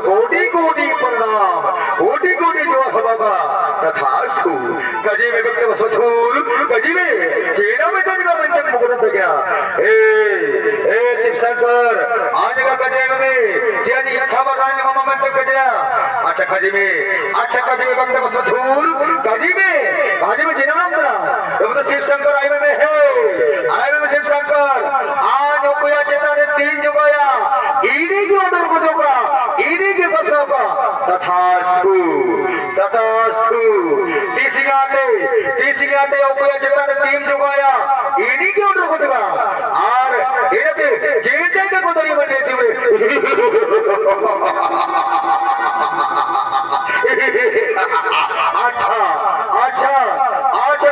कोटि कोटि प्रणाम, कोटि कोटि जो बाबा तथास्तु। कजी में व्यक्त ससुर, कजी में चेना में तनिका में तक मुकुट तकिया। ए शिव शंकर आज का कजे में चेनी इच्छा बताने मामा में तक कजिया। अच्छा कजी में व्यक्त ससुर, कजी में चेना में तरा। जब तो शिव शंकर आई में है, आई में शिव शंकर आज ओपया चेता ने 3 जुगाया। इन्हीं की ऑर्डर को जोगा, इन्हीं के बस होगा। तथास्तु तथास्तु। तीसिगाते ओपया चेता ने 3 जुगाया। इन्हीं के ऑर्डर को जोगा। और इन्हें चेते के को तरी बने थी वे। अच्छा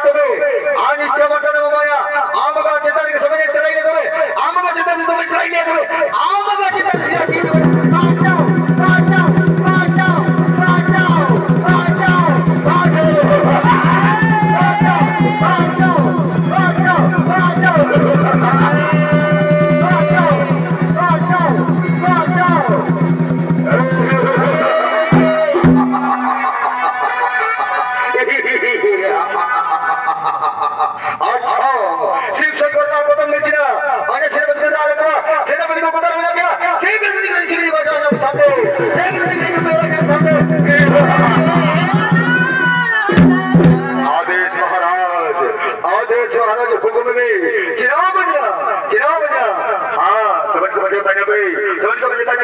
तुम्हें आज इच्छा मटन माया आमगा चेता के समय ट्राई ले तुम्हें आमगा चेता तुम्हें ट्राई ले तुम्हें आमगा चेता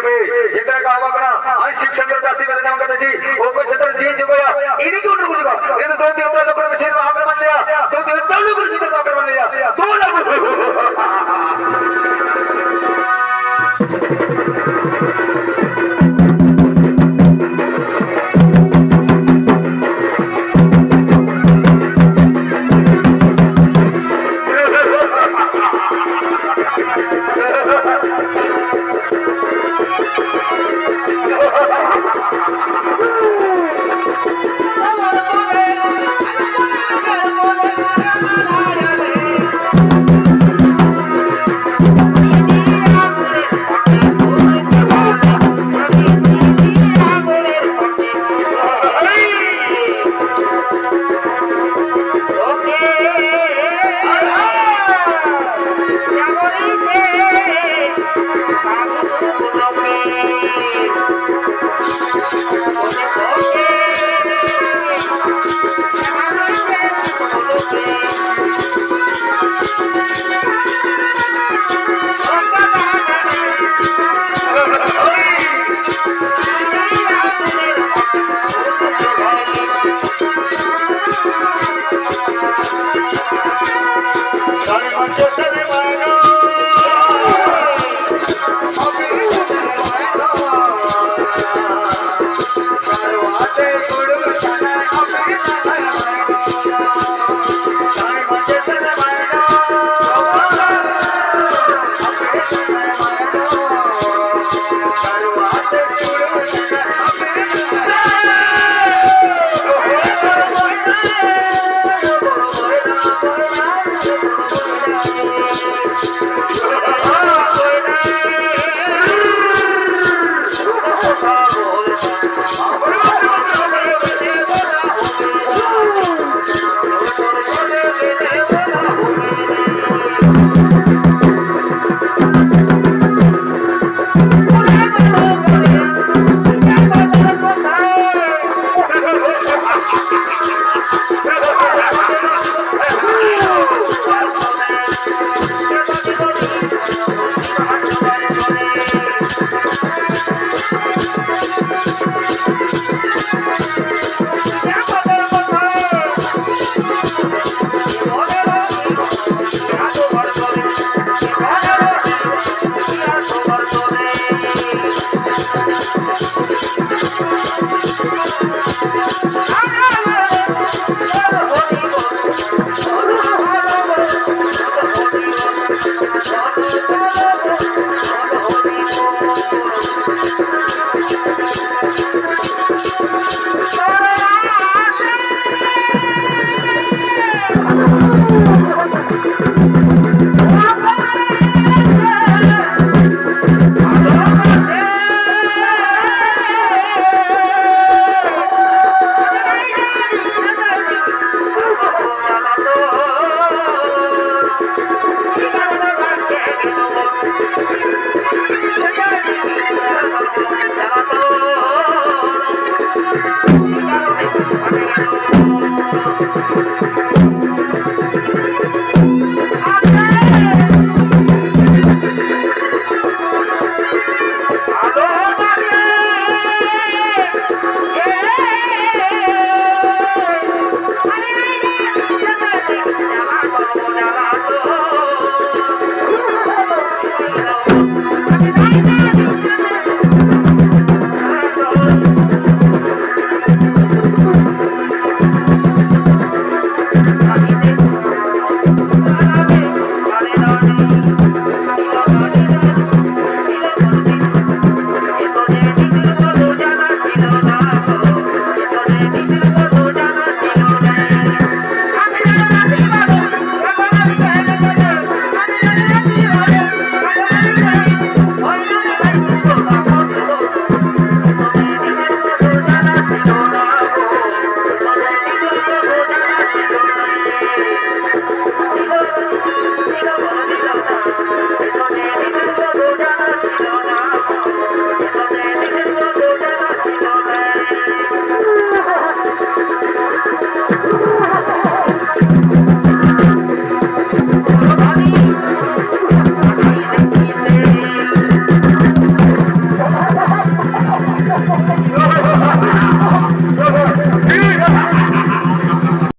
में जितना का हवा करा आज शिव शंकर दासी में नाम करते जी वो को छतर दी जो गया इन्हीं को उनको जुगा ये तो दो देवता